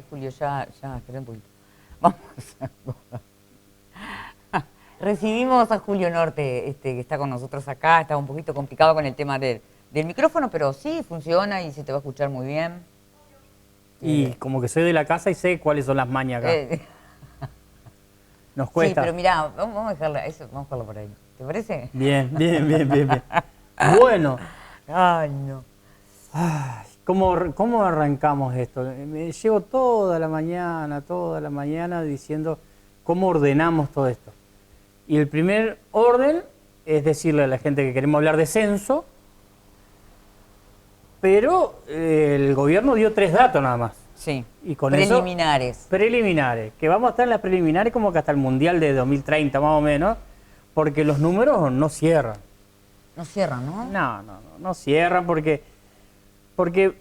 Julio, ya, espera un poquito. Vamos. Recibimos a Julio Norte, que está con nosotros acá. Está un poquito complicado con el tema del micrófono, pero sí, funciona y se te va a escuchar muy bien. Y como que soy de la casa y sé cuáles son las mañas acá. Nos Sí, cuesta. pero mirá, vamos a dejarlo por ahí. ¿Te parece? Bien, bien, bien, bien, bien. Bueno, Ay, no. ay, ¿cómo arrancamos esto? Me llevo toda la mañana diciendo cómo ordenamos todo esto. Y el primer orden es decirle a la gente que queremos hablar de censo, pero el gobierno dio 3 datos nada más. Sí, Y con preliminares. eso, preliminares, que vamos a estar en las preliminares como que hasta el Mundial de 2030 más o menos, porque los números no cierran. No cierran, ¿no? No cierran porque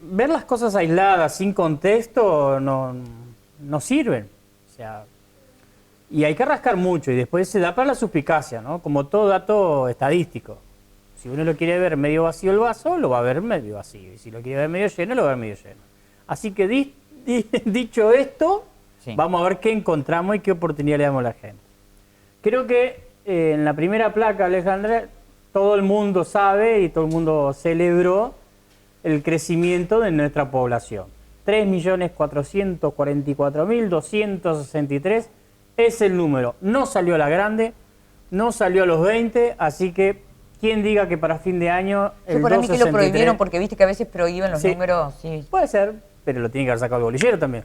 ver las cosas aisladas, sin contexto, no sirven. O sea, y hay que rascar mucho y después se da para la suspicacia, ¿no? Como todo dato estadístico. Si uno lo quiere ver medio vacío el vaso, lo va a ver medio vacío. Y si lo quiere ver medio lleno, lo va a ver medio lleno. Así que dicho esto, Sí. vamos a ver qué encontramos y qué oportunidad le damos a la gente. Creo que en la primera placa, Alejandra, todo el mundo sabe y todo el mundo celebró el crecimiento de nuestra población. 3.444.263 es el número. No salió a la grande, no salió a los 20, así que quien diga que para fin de año Yo el para mí que lo 263 prohibieron porque viste que a veces prohíben los Sí. números. Sí. Puede ser, pero lo tiene que haber sacado el bolillero también.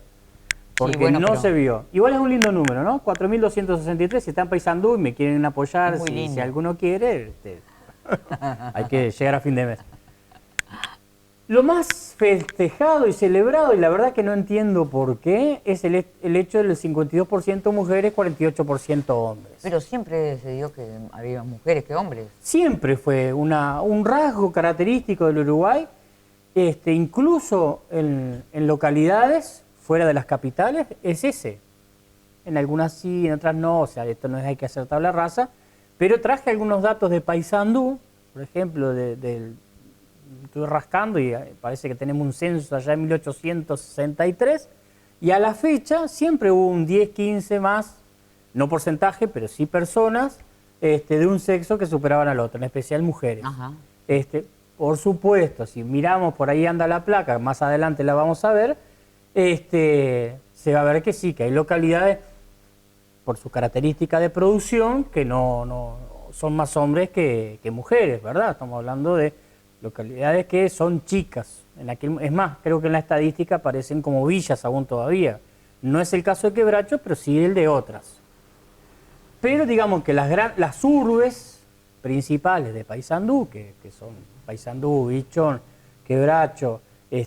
Porque bueno, no pero- se vio. Igual es un lindo número, ¿no? 4.263, si están en Paysandú y me quieren apoyar, Es muy lindo. si alguno quiere, hay que llegar a fin de mes. Lo más festejado y celebrado, y la verdad que no entiendo por qué, es el hecho del 52% mujeres, 48% hombres. Pero siempre se dio que había mujeres que hombres. Siempre fue un rasgo característico del Uruguay, incluso en localidades fuera de las capitales, es ese. En algunas sí, en otras no, o sea, esto no es hay que hacer tabla rasa, pero traje algunos datos de Paysandú, por ejemplo, estoy rascando y parece que tenemos un censo allá en 1863, y a la fecha siempre hubo un 10, 15 más, no porcentaje, pero sí personas de un sexo que superaban al otro, en especial mujeres. Ajá. Por supuesto, si miramos, por ahí anda la placa, más adelante la vamos a ver, se va a ver que sí, que hay localidades, por su característica de producción, que no son más hombres que mujeres, ¿verdad? Estamos hablando de localidades que son chicas. Es más, creo que en la estadística aparecen como villas aún todavía. No es el caso de Quebracho, pero sí el de otras. Pero digamos que las urbes principales de Paysandú, que son Paysandú, Bichón, Quebracho,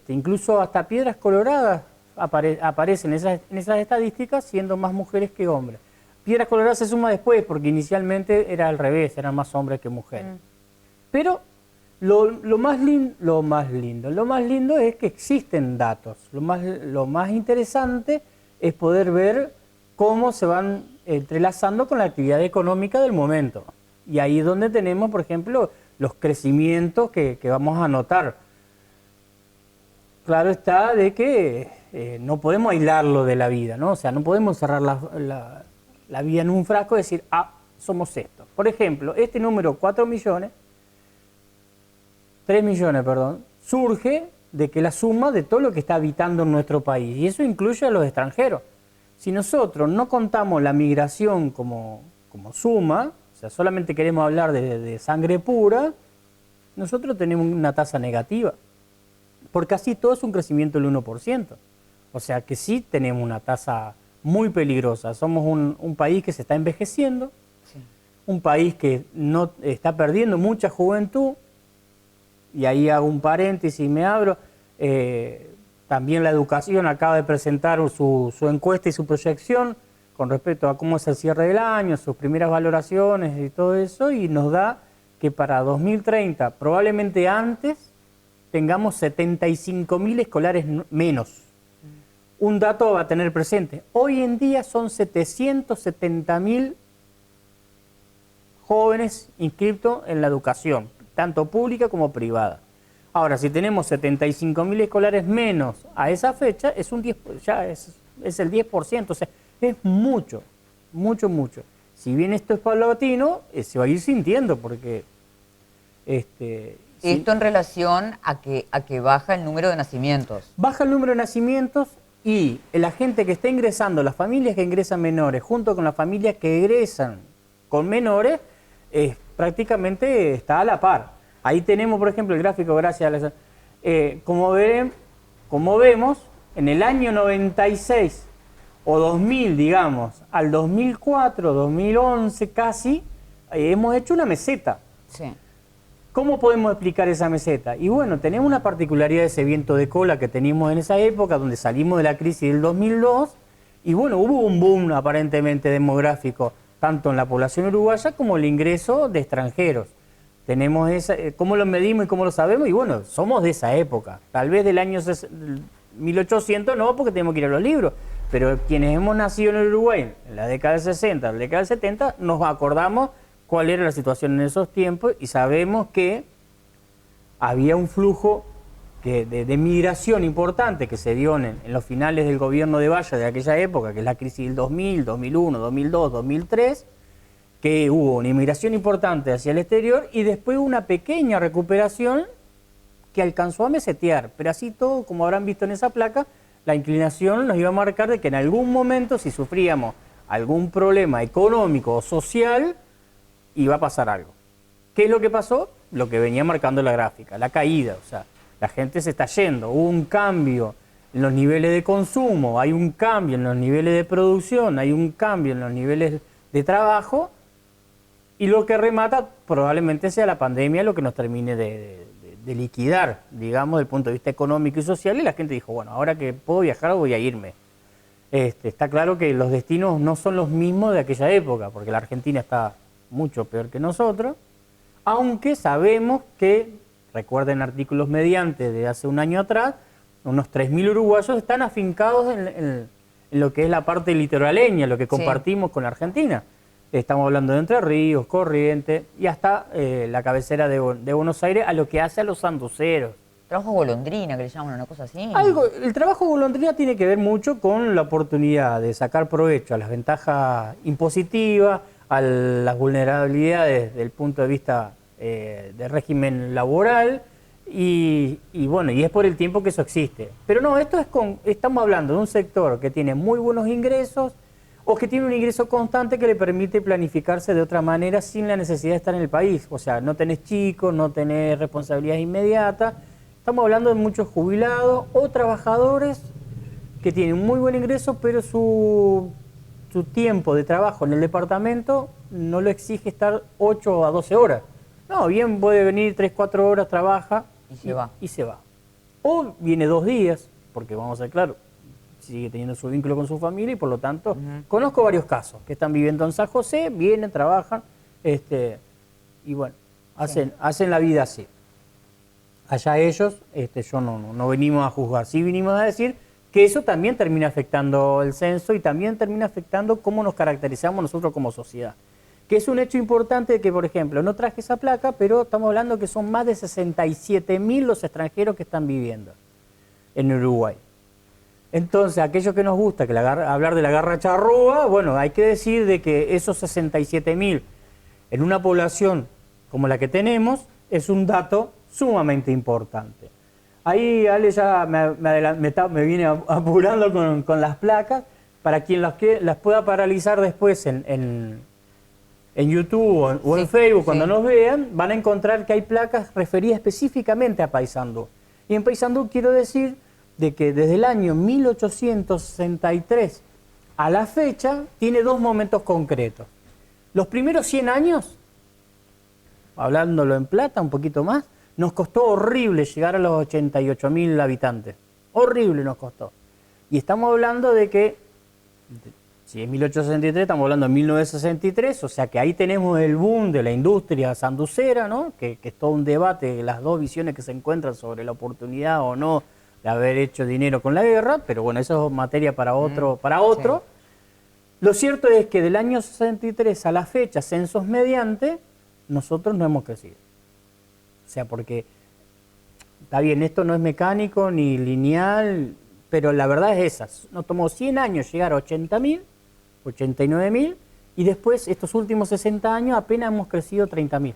incluso hasta Piedras Coloradas aparecen en esas estadísticas siendo más mujeres que hombres. Piedras Coloradas se suma después porque inicialmente era al revés, eran más hombres que mujeres. Pero lo más lindo es que existen datos. Lo más interesante es poder ver cómo se van entrelazando con la actividad económica del momento. Y ahí es donde tenemos, por ejemplo, los crecimientos que vamos a notar. Claro está de que no podemos aislarlo de la vida, ¿no? O sea, no podemos cerrar la vida en un frasco y decir, somos esto. Por ejemplo, este número 3 millones, surge de que la suma de todo lo que está habitando en nuestro país, y eso incluye a los extranjeros. Si nosotros no contamos la migración como suma, o sea, solamente queremos hablar de sangre pura, nosotros tenemos una tasa negativa, porque así todo es un crecimiento del 1%. O sea que sí tenemos una tasa muy peligrosa. Somos un país que se está envejeciendo, Sí. un país que no está perdiendo mucha juventud, y ahí hago un paréntesis y me abro. También la educación acaba de presentar su encuesta y su proyección con respecto a cómo es el cierre del año, sus primeras valoraciones y todo eso, y nos da que para 2030, probablemente antes, tengamos 75.000 escolares menos. Un dato va a tener presente. Hoy en día son 770.000 jóvenes inscritos en la educación, tanto pública como privada. Ahora, si tenemos 75.000 escolares menos a esa fecha, es un 10, ya es es el 10%, o sea, es mucho, mucho, mucho. Si bien esto es paulatino, se va a ir sintiendo porque... Esto en relación a que baja el número de nacimientos. Baja el número de nacimientos y la gente que está ingresando, las familias que ingresan menores, junto con las familias que egresan con menores, prácticamente está a la par. Ahí tenemos, por ejemplo, el gráfico, gracias a como vemos, en el año 96 o 2000, digamos, al 2004, 2011 casi, hemos hecho una meseta. Sí. ¿Cómo podemos explicar esa meseta? Y bueno, tenemos una particularidad de ese viento de cola que teníamos en esa época, donde salimos de la crisis del 2002, y bueno, hubo un boom aparentemente demográfico, tanto en la población uruguaya como el ingreso de extranjeros. Tenemos ¿cómo lo medimos y cómo lo sabemos? Y bueno, somos de esa época, tal vez del año 1800 no, porque tenemos que ir a los libros, pero quienes hemos nacido en el Uruguay en la década del 60, la década del 70, nos acordamos cuál era la situación en esos tiempos y sabemos que había un flujo de migración importante que se dio en los finales del gobierno de Valla de aquella época, que es la crisis del 2000, 2001, 2002, 2003, que hubo una inmigración importante hacia el exterior y después una pequeña recuperación que alcanzó a mesetear, pero así todo, como habrán visto en esa placa, la inclinación nos iba a marcar de que en algún momento, si sufríamos algún problema económico o social, iba a pasar algo. ¿Qué es lo que pasó? Lo que venía marcando la gráfica, la caída, o sea, la gente se está yendo, hubo un cambio en los niveles de consumo, hay un cambio en los niveles de producción, hay un cambio en los niveles de trabajo, y lo que remata probablemente sea la pandemia lo que nos termine de liquidar, digamos, desde el punto de vista económico y social, y la gente dijo, bueno, ahora que puedo viajar voy a irme. Está claro que los destinos no son los mismos de aquella época, porque la Argentina está mucho peor que nosotros, aunque sabemos que, recuerden artículos mediante de hace un año atrás, unos 3.000 uruguayos están afincados en lo que es la parte litoraleña, lo que compartimos con la Argentina. Estamos hablando de Entre Ríos, Corrientes y hasta la cabecera de Buenos Aires, a lo que hace a los sanduceros. Trabajo golondrina, que le llaman una cosa así. El trabajo golondrina tiene que ver mucho con la oportunidad de sacar provecho a las ventajas impositivas, a las vulnerabilidades desde el punto de vista de régimen laboral y bueno, y es por el tiempo que eso existe. Pero no, estamos hablando de un sector que tiene muy buenos ingresos o que tiene un ingreso constante que le permite planificarse de otra manera sin la necesidad de estar en el país. O sea, no tenés chicos, no tenés responsabilidades inmediatas. Estamos hablando de muchos jubilados o trabajadores que tienen un muy buen ingreso, pero su tiempo de trabajo en el departamento no lo exige estar 8 a 12 horas. No, bien puede venir 3, 4 horas, trabaja y se va. O viene 2 días, porque vamos a ser claros, sigue teniendo su vínculo con su familia y por lo tanto conozco varios casos que están viviendo en San José, vienen, trabajan y bueno, hacen la vida así. Allá ellos, yo no venimos a juzgar, sí vinimos a decir que eso también termina afectando el censo y también termina afectando cómo nos caracterizamos nosotros como sociedad. Que es un hecho importante que, por ejemplo, no traje esa placa, pero estamos hablando que son más de 67.000 los extranjeros que están viviendo en Uruguay. Entonces, aquellos que nos gusta hablar de la garra charrúa, bueno, hay que decir de que esos 67.000 en una población como la que tenemos es un dato sumamente importante. Ahí Ale ya me viene apurando con las placas, para quien las pueda paralizar después en YouTube o en Facebook, cuando nos vean, van a encontrar que hay placas referidas específicamente a Paysandú. Y en Paysandú quiero decir de que desde el año 1863 a la fecha tiene 2 momentos concretos. Los primeros 100 años, hablándolo en plata un poquito más, nos costó horrible llegar a los 88.000 habitantes. Horrible nos costó. Y estamos hablando de que, si es 1863, estamos hablando de 1963, o sea que ahí tenemos el boom de la industria sanducera, ¿no? Que es todo un debate, las dos visiones que se encuentran sobre la oportunidad o no de haber hecho dinero con la guerra, pero bueno, eso es materia para otro. Sí. Lo cierto es que del año 63 a la fecha, censos mediante, nosotros no hemos crecido. O sea, porque, está bien, esto no es mecánico ni lineal, pero la verdad es esa. Nos tomó 100 años llegar a 80.000, 89.000, y después, estos últimos 60 años, apenas hemos crecido 30.000.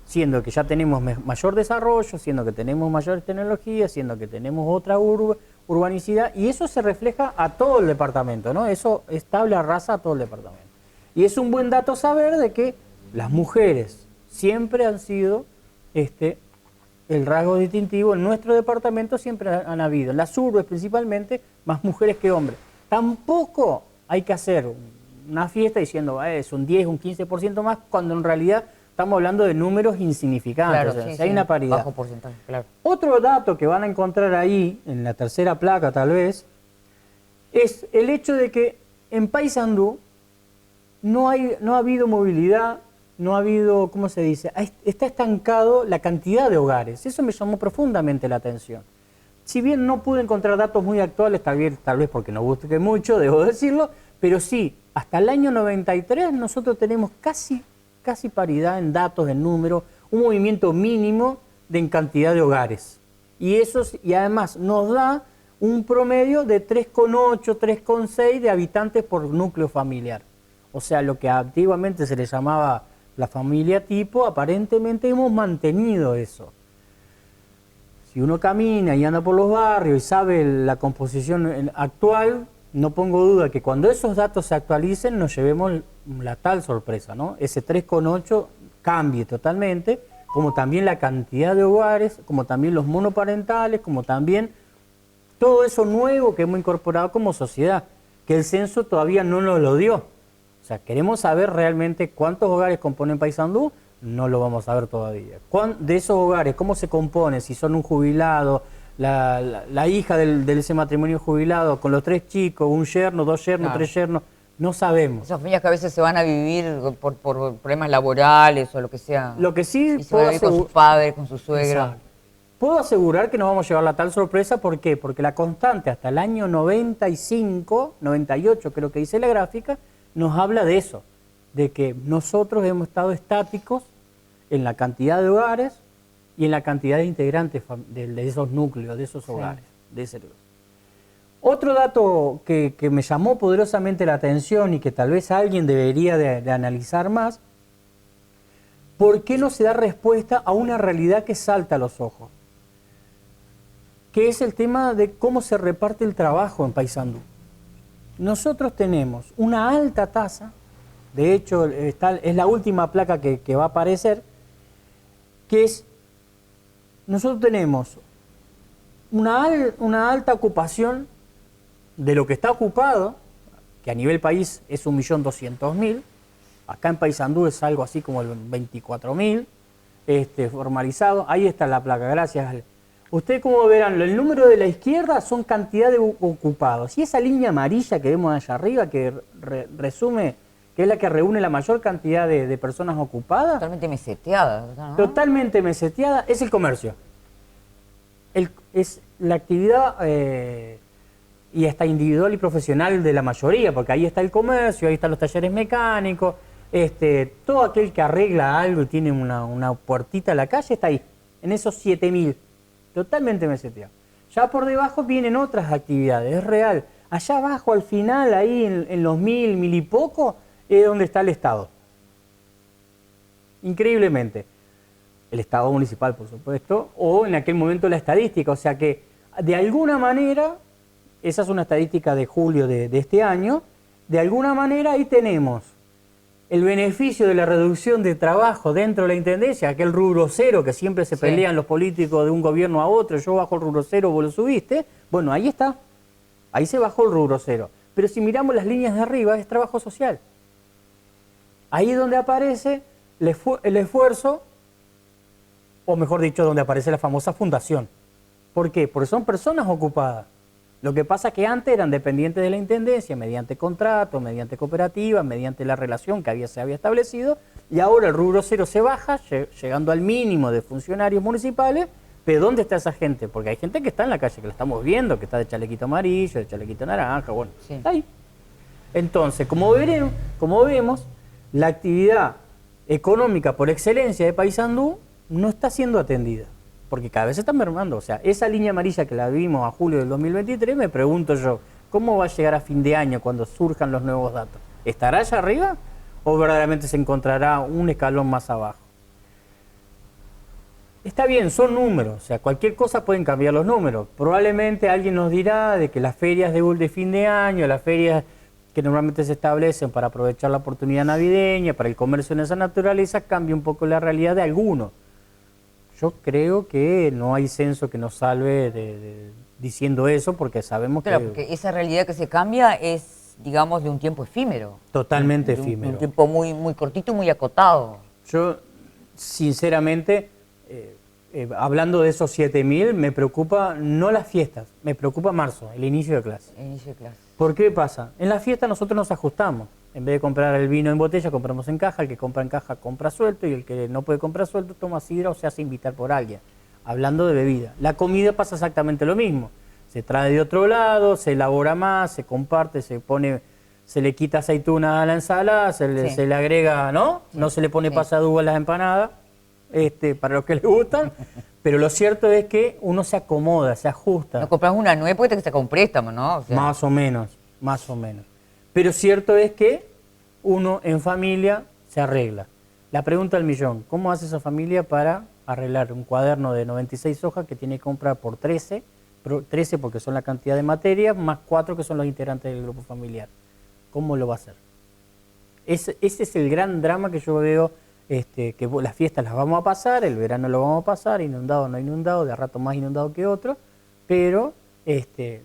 Siendo que ya tenemos mayor desarrollo, siendo que tenemos mayores tecnologías, siendo que tenemos otra urbanicidad, y eso se refleja a todo el departamento, ¿no? Eso es tabla rasa a todo el departamento. Y es un buen dato saber de que las mujeres siempre han sido el rasgo distintivo. En nuestro departamento siempre han habido, en las urbes principalmente, más mujeres que hombres. Tampoco hay que hacer una fiesta diciendo es un 10, un 15% más, cuando en realidad estamos hablando de números insignificantes. Claro, o sea, sí, hay una paridad. Bajo porcentaje, claro. Otro dato que van a encontrar ahí, en la tercera placa tal vez, es el hecho de que en Paysandú no ha habido movilidad, no ha habido, ¿cómo se dice? Está estancado la cantidad de hogares. Eso me llamó profundamente la atención. Si bien no pude encontrar datos muy actuales, tal vez porque no busqué mucho, debo decirlo, pero sí, hasta el año 93 nosotros tenemos casi paridad en datos, en números, un movimiento mínimo en cantidad de hogares. Y además nos da un promedio de 3,8, 3,6 de habitantes por núcleo familiar. O sea, lo que antiguamente se le llamaba la familia tipo, aparentemente hemos mantenido eso. Si uno camina y anda por los barrios y sabe la composición actual, no pongo duda que cuando esos datos se actualicen nos llevemos la tal sorpresa, ¿no? Ese 3,8 cambie totalmente, como también la cantidad de hogares, como también los monoparentales, como también todo eso nuevo que hemos incorporado como sociedad, que el censo todavía no nos lo dio. O sea, queremos saber realmente cuántos hogares componen Paysandú, no lo vamos a ver todavía. De esos hogares, cómo se compone, si son un jubilado, la hija de ese matrimonio jubilado, con los 3 chicos, un yerno, 2 yernos, Claro. 3 yernos, no sabemos. Esas familias que a veces se van a vivir por problemas laborales o lo que sea. Lo que sí Y se van a vivir con sus padres, con su suegra. Exacto. Puedo asegurar que no vamos a llevar la tal sorpresa, ¿por qué? Porque la constante hasta el año 95, 98 creo que dice la gráfica, nos habla de eso, de que nosotros hemos estado estáticos en la cantidad de hogares y en la cantidad de integrantes de esos núcleos, de esos hogares, de ese lugar. Otro dato que me llamó poderosamente la atención y que tal vez alguien debería de analizar más, ¿por qué no se da respuesta a una realidad que salta a los ojos? Que es el tema de cómo se reparte el trabajo en Paysandú. Nosotros tenemos una alta tasa, de hecho es la última placa que va a aparecer, que es, nosotros tenemos una alta ocupación de lo que está ocupado, que a nivel país es 1.200.000, acá en Paysandú es algo así como el 24.000, formalizado. Ahí está la placa, gracias Ale. Ustedes como verán, el número de la izquierda son cantidad de ocupados. Y esa línea amarilla que vemos allá arriba, que resume, que es la que reúne la mayor cantidad de personas ocupadas. Totalmente meseteada, ¿no? Totalmente meseteada, es el comercio. Es la actividad y hasta individual y profesional de la mayoría, porque ahí está el comercio, ahí están los talleres mecánicos, todo aquel que arregla algo y tiene una puertita a la calle está ahí, en esos 7.000. Totalmente meseteado. Ya por debajo vienen otras actividades, es real. Allá abajo, al final, ahí en los 1.000 y poco, es donde está el Estado. Increíblemente. El Estado municipal, por supuesto, o en aquel momento la estadística. O sea que, de alguna manera, esa es una estadística de julio de este año, de alguna manera ahí tenemos el beneficio de la reducción de trabajo dentro de la intendencia, aquel rubro cero que siempre se pelean los políticos de un gobierno a otro, yo bajo el rubro cero, vos lo subiste, bueno, ahí está, ahí se bajó el rubro cero. Pero si miramos las líneas de arriba, es trabajo social. Ahí es donde aparece el esfuerzo, o mejor dicho, donde aparece la famosa fundación. ¿Por qué? Porque son personas ocupadas. Lo que pasa es que antes eran dependientes de la intendencia mediante contratos, mediante cooperativas, mediante la relación que se había establecido, y ahora el rubro cero se baja, llegando al mínimo de funcionarios municipales. Pero ¿dónde está esa gente? Porque hay gente que está en la calle, que la estamos viendo, que está de chalequito amarillo, de chalequito naranja, bueno, está ahí. Entonces, como vemos, la actividad económica por excelencia de Paysandú no está siendo atendida. porque cada vez se están mermando. O sea, esa línea amarilla que la vimos a julio del 2023, me pregunto yo, ¿cómo va a llegar a fin de año cuando surjan los nuevos datos? ¿Estará allá arriba o verdaderamente se encontrará un escalón más abajo? Está bien, son números, o sea, cualquier cosa pueden cambiar los números. Probablemente alguien nos dirá de que las ferias de fin de año, las ferias que normalmente se establecen para aprovechar la oportunidad navideña, para el comercio en esa naturaleza, cambia un poco la realidad de algunos. Yo creo que no hay censo que nos salve diciendo eso, porque sabemos Claro, que... porque esa realidad que se cambia es, digamos, de un tiempo efímero. Totalmente De efímero. Un tiempo muy, muy cortito y muy acotado. Yo, sinceramente, hablando de esos 7.000, me preocupa no las fiestas, me preocupa marzo, el inicio de clase. El inicio de clase. ¿Por qué pasa? En la fiesta nosotros nos ajustamos. En vez de comprar el vino en botella, compramos en caja. El que compra en caja compra suelto y el que no puede comprar suelto toma sidra o se hace invitar por alguien. Hablando de bebida. La comida pasa exactamente lo mismo. Se trae de otro lado, se elabora más, se comparte, se le quita aceituna a la ensalada, se le agrega, ¿no? Sí. No se le pone Sí. pasadúa a las empanadas, para los que les gustan. Pero lo cierto es que uno se acomoda, se ajusta. No compras una nueva porque te saca un préstamo, ¿no? O sea, Más o menos, más o menos. Pero cierto es que uno en familia se arregla. La pregunta del millón, ¿cómo hace esa familia para arreglar un cuaderno de 96 hojas que tiene que comprar por 13 porque son la cantidad de materias, más 4 que son los integrantes del grupo familiar? ¿Cómo lo va a hacer? Ese es el gran drama que yo veo, que las fiestas las vamos a pasar, el verano lo vamos a pasar, inundado o no inundado, de a rato más inundado que otro, pero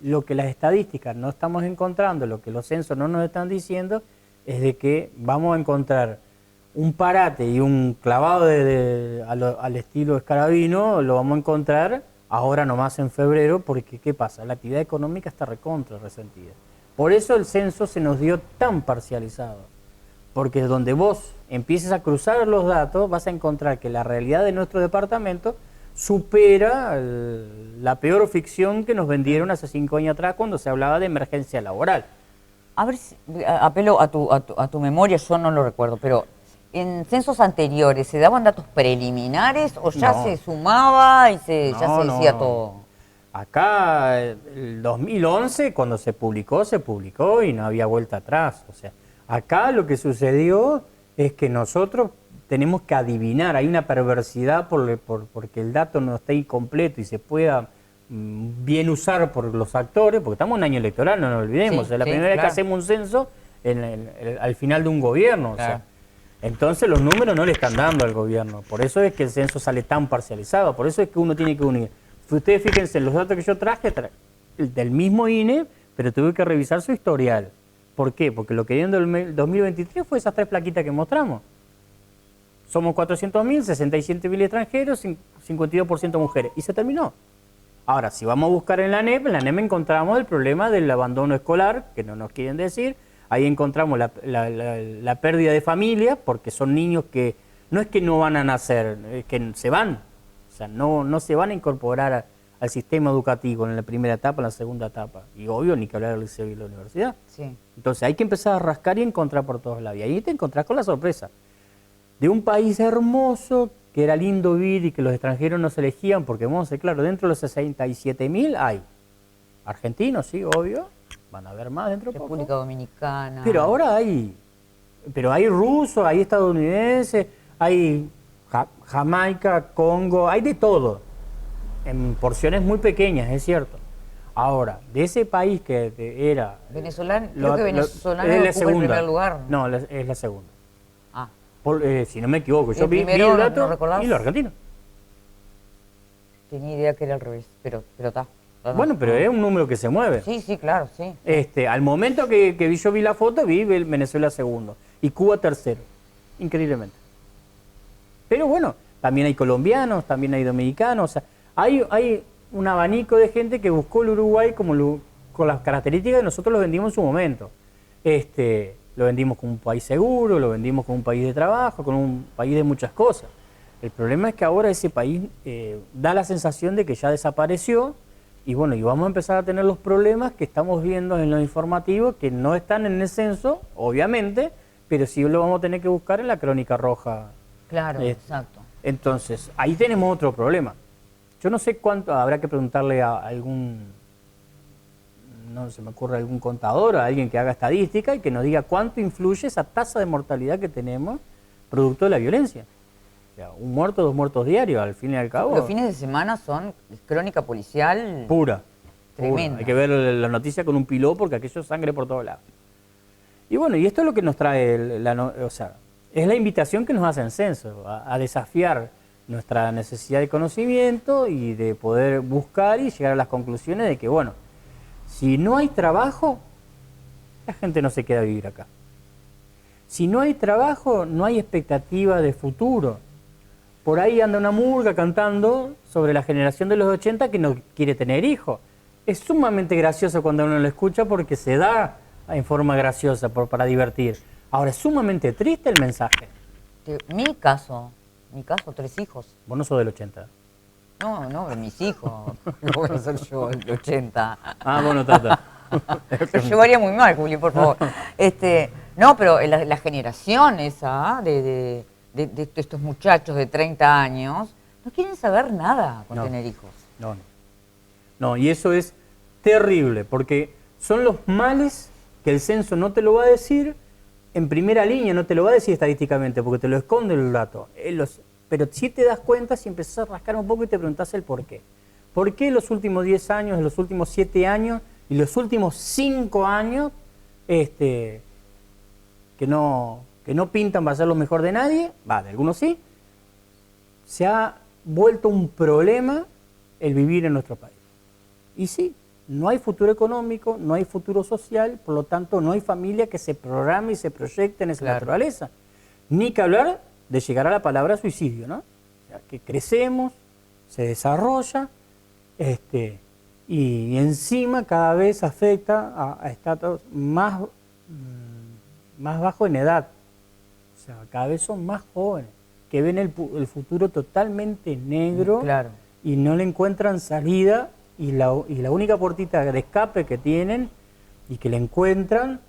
lo que las estadísticas no estamos encontrando, lo que los censos no nos están diciendo, es de que vamos a encontrar un parate y un clavado al estilo escarabino, lo vamos a encontrar ahora nomás en febrero, porque ¿qué pasa? La actividad económica está recontra resentida. Por eso el censo se nos dio tan parcializado, porque donde vos empieces a cruzar los datos, vas a encontrar que la realidad de nuestro departamento supera la peor ficción que nos vendieron hace 5 años atrás cuando se hablaba de emergencia laboral. a ver, apelo a tu memoria, yo no lo recuerdo, pero ¿en censos anteriores se daban datos preliminares o ya No. se sumaba y ya No, se decía no. todo? Acá, el 2011, cuando se publicó y no había vuelta atrás. O sea, acá lo que sucedió es que nosotros tenemos que adivinar, hay una perversidad porque el dato no está incompleto y se pueda bien usar por los actores, porque estamos en un año electoral, no nos olvidemos. Sí, O sea, la sí, primera vez que claro. hacemos un censo al final de un gobierno. Claro. O sea, entonces los números no le están dando al gobierno. Por eso es que el censo sale tan parcializado, por eso es que uno tiene que unir. Ustedes fíjense, los datos que yo traje del mismo INE, pero tuve que revisar su historial. ¿Por qué? Porque lo que dio en el 2023 fue esas 3 plaquitas que mostramos. Somos 400.000, 67.000 extranjeros, 52% mujeres. Y se terminó. Ahora, si vamos a buscar en la NEP encontramos el problema del abandono escolar, que no nos quieren decir. Ahí encontramos la pérdida de familia, porque son niños que no es que no van a nacer, es que se van. O sea, no se van a incorporar al sistema educativo en la primera etapa, en la segunda etapa. Y obvio, ni que hablar del liceo y la universidad. Sí. Entonces hay que empezar a rascar y encontrar por todos lados. Y ahí te encontrás con la sorpresa de un país hermoso, que era lindo vivir y que los extranjeros no se elegían, porque vamos a ser claro, dentro de los 67.000 hay argentinos, sí, obvio, van a haber más dentro de poco. República Dominicana. Pero ahora hay rusos, hay estadounidenses, hay Jamaica, Congo, hay de todo, en porciones muy pequeñas, es cierto. Ahora, de ese país que era... Venezolano, creo que venezolano es la ocupa el segunda. primer lugar. No, es la segunda. Ah, Si no me equivoco, ¿Y yo el vi primero el dato no recordás? y los argentinos. tenía idea que era al revés, pero está. Bueno, pero es un número que se mueve. Sí, sí, claro, sí. Al momento que yo vi la foto, vi Venezuela segundo y Cuba tercero, increíblemente. Pero bueno, también hay colombianos, también hay dominicanos, o sea, hay un abanico de gente que buscó el Uruguay con las características que nosotros lo vendimos en su momento. Lo vendimos como un país seguro, lo vendimos como un país de trabajo, como un país de muchas cosas. El problema es que ahora ese país da la sensación de que ya desapareció. Y bueno, y vamos a empezar a tener los problemas que estamos viendo en los informativos, que no están en el censo, obviamente, pero sí lo vamos a tener que buscar en la crónica roja. Claro, exacto. Entonces, ahí tenemos otro problema. Yo no sé cuánto, habrá que preguntarle a algún, no se me ocurre, algún contador, a alguien que haga estadística y que nos diga cuánto influye esa tasa de mortalidad que tenemos producto de la violencia. O sea, un muerto, 2 muertos diarios, al fin y al cabo. Los fines de semana son crónica policial Pura. tremenda. Hay que ver la noticia con un piló porque aquello es sangre por todos lados. Y bueno, y esto es lo que nos trae, o sea, es la invitación que nos hace en Censo, a desafiar nuestra necesidad de conocimiento y de poder buscar y llegar a las conclusiones de que, bueno, si no hay trabajo, la gente no se queda a vivir acá. Si no hay trabajo, no hay expectativa de futuro. Por ahí anda una murga cantando sobre la generación de los 80 que no quiere tener hijos. Es sumamente gracioso cuando uno lo escucha porque se da en forma graciosa para divertir. Ahora, es sumamente triste el mensaje. Mi caso, 3 hijos. Vos no sos del 80. No, de mis hijos. No voy a ser yo el 80. Ah, bueno, Tata. Lo llevaría muy mal, Juli, por favor. No, pero la generación esa de estos muchachos de 30 años no quieren saber nada con tener hijos. No, y eso es terrible, porque son los males que el censo no te lo va a decir en primera línea, no te lo va a decir estadísticamente, porque te lo esconde el dato. Pero si te das cuenta, si empezás a rascar un poco y te preguntás el por qué. ¿Por qué los últimos 10 años, los últimos 7 años y los últimos 5 años que no pintan para ser lo mejor de nadie, de algunos sí, se ha vuelto un problema el vivir en nuestro país? Y sí, no hay futuro económico, no hay futuro social, por lo tanto no hay familia que se programe y se proyecte en esa naturaleza. Ni que hablar de llegar a la palabra suicidio, ¿no? O sea, que crecemos, se desarrolla, y encima cada vez afecta a estratos más bajos en edad. O sea, cada vez son más jóvenes, que ven el futuro totalmente negro y no le encuentran salida. Y la única puertita de escape que tienen y que le encuentran,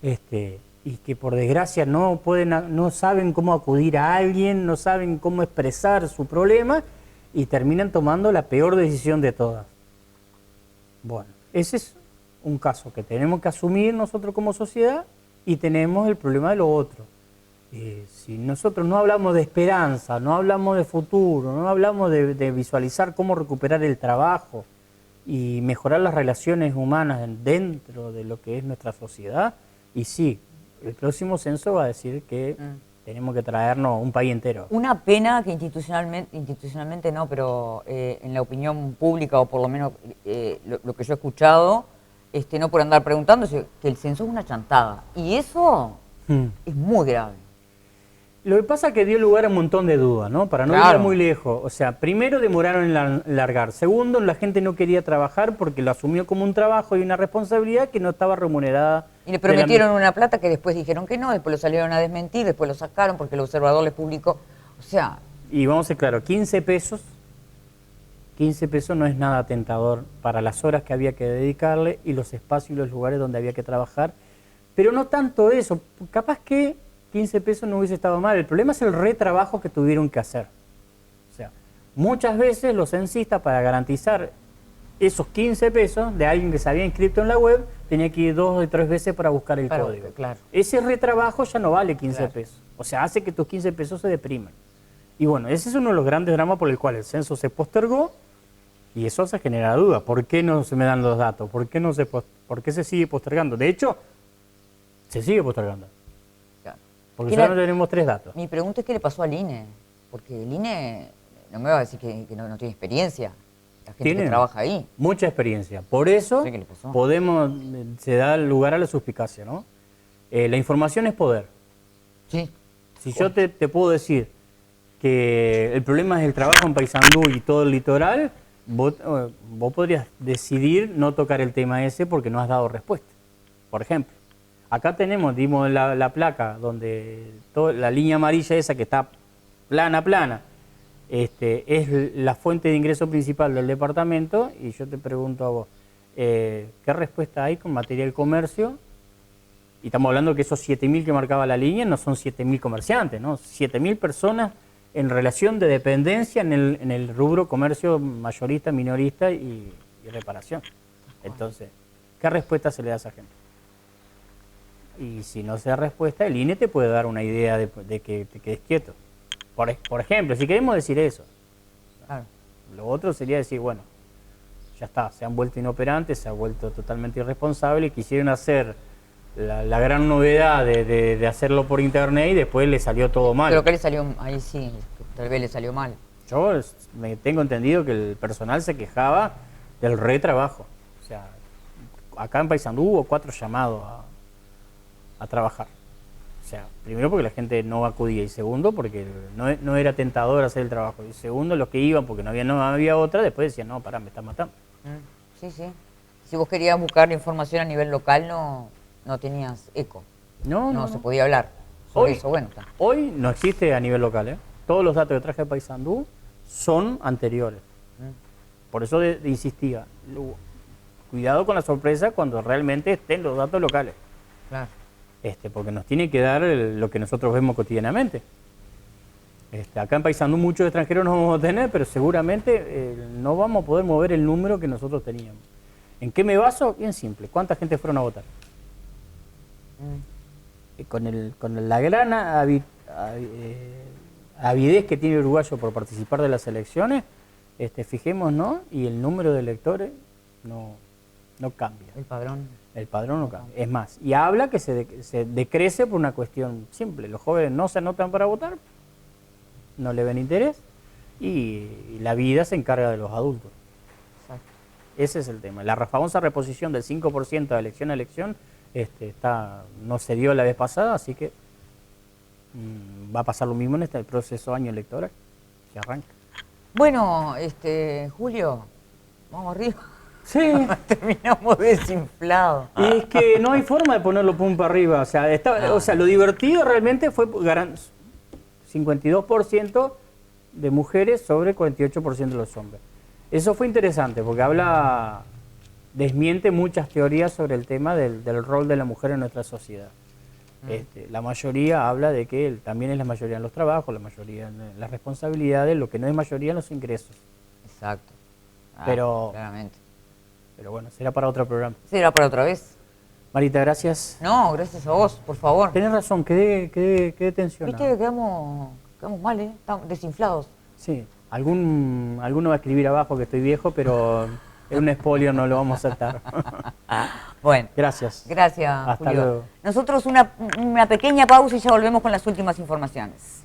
y que por desgracia no saben cómo acudir a alguien, no saben cómo expresar su problema y terminan tomando la peor decisión de todas. Bueno, ese es un caso que tenemos que asumir nosotros como sociedad y tenemos el problema de lo otro. Si nosotros no hablamos de esperanza, no hablamos de futuro, no hablamos de visualizar cómo recuperar el trabajo y mejorar las relaciones humanas dentro de lo que es nuestra sociedad, y sí, el próximo censo va a decir que tenemos que traernos un país entero. Una pena que institucionalmente no, pero en la opinión pública, o por lo menos lo que yo he escuchado, no por andar preguntando, que el censo es una chantada. Y eso es muy grave. Lo que pasa es que dio lugar a un montón de dudas, ¿no? Para no ir muy lejos. O sea, primero demoraron en largar. Segundo, la gente no quería trabajar porque lo asumió como un trabajo y una responsabilidad que no estaba remunerada. Y le prometieron una plata que después dijeron que no, después lo salieron a desmentir, después lo sacaron porque el observador les publicó. O sea... Y vamos a ser claros, 15 pesos no es nada tentador para las horas que había que dedicarle y los espacios y los lugares donde había que trabajar. Pero no tanto eso, capaz que 15 pesos no hubiese estado mal. El problema es el retrabajo que tuvieron que hacer. O sea, muchas veces los censistas, para garantizar esos 15 pesos de alguien que se había inscrito en la web, tenía que ir 2 o 3 veces para buscar el código. Ese retrabajo ya no vale 15 pesos. O sea, hace que tus 15 pesos se depriman. Y bueno, ese es uno de los grandes dramas por el cual el censo se postergó, y eso hace generar dudas. ¿Por qué no se me dan los datos? ¿Por qué se sigue postergando? De hecho, se sigue postergando. Porque ya no tenemos 3 datos. Mi pregunta es qué le pasó al INE, porque el INE no me va a decir que no tiene experiencia, la gente que trabaja ahí. Mucha experiencia, por eso se da lugar a la suspicacia, ¿no? La información es poder. Sí. Si yo te puedo decir que el problema es el trabajo en Paysandú y todo el litoral, vos podrías decidir no tocar el tema ese porque no has dado respuesta, por ejemplo. Acá dimos la placa donde la línea amarilla esa que está plana, es la fuente de ingreso principal del departamento, y yo te pregunto a vos, ¿qué respuesta hay con materia del comercio? Y estamos hablando que esos 7.000 que marcaba la línea no son 7.000 comerciantes, ¿no? 7.000 personas en relación de dependencia en el rubro comercio mayorista, minorista y reparación. Entonces, ¿qué respuesta se le da a esa gente? Y si no se da respuesta, el INE te puede dar una idea de que te quedes quieto. Por ejemplo, si queremos decir eso. Claro. Lo otro sería decir, bueno, ya está, se han vuelto inoperantes, se han vuelto totalmente irresponsables y quisieron hacer la gran novedad de hacerlo por internet y después le salió todo mal. Pero que le salió, ahí sí, tal vez le salió mal. Yo me tengo entendido que el personal se quejaba del retrabajo. O sea, acá en Paysandú hubo 4 llamados a trabajar. O sea, primero porque la gente no acudía y segundo porque no era tentador hacer el trabajo. Y segundo, los que iban porque no había otra, después decían, no, pará, me están matando. Sí, sí. Si vos querías buscar información a nivel local, no tenías eco. No se podía hablar sobre eso. Bueno, está. Hoy no existe a nivel local, ¿eh? Todos los datos que traje de Paysandú son anteriores. Por eso insistía, cuidado con la sorpresa cuando realmente estén los datos locales. Claro. Porque nos tiene que dar lo que nosotros vemos cotidianamente. Acá en Paysandú muchos extranjeros no vamos a tener, pero seguramente no vamos a poder mover el número que nosotros teníamos. ¿En qué me baso? Bien simple. ¿Cuánta gente fueron a votar? Con la gran avidez que tiene el uruguayo por participar de las elecciones, fijémonos, y el número de electores no cambia. El padrón no cambia. Es más, y habla que se decrece por una cuestión simple. Los jóvenes no se anotan para votar, no le ven interés, y la vida se encarga de los adultos. Exacto. Ese es el tema. La famosa reposición del 5% de elección a elección no se dio la vez pasada, así que va a pasar lo mismo en este proceso año electoral que arranca. Bueno, Julio, vamos arriba. Sí. Terminamos desinflados. Y es que no hay forma de ponerlo pum para arriba. O sea, lo divertido realmente fue 52% de mujeres sobre 48% de los hombres. Eso fue interesante porque desmiente muchas teorías sobre el tema del rol de la mujer en nuestra sociedad. La mayoría habla de que también es la mayoría en los trabajos, la mayoría en las responsabilidades, lo que no es mayoría en los ingresos. Exacto. Claramente. Pero bueno, será para otro programa. Será para otra vez. Marita, gracias. No, gracias a vos, por favor. Tenés razón, quedé tensionado. Viste que quedamos mal, ¿eh? Estamos desinflados. Sí, alguno va a escribir abajo que estoy viejo, pero es un spoiler, no lo vamos a aceptar. Bueno. Gracias. Gracias, Hasta Julio. luego. Nosotros una pequeña pausa y ya volvemos con las últimas informaciones.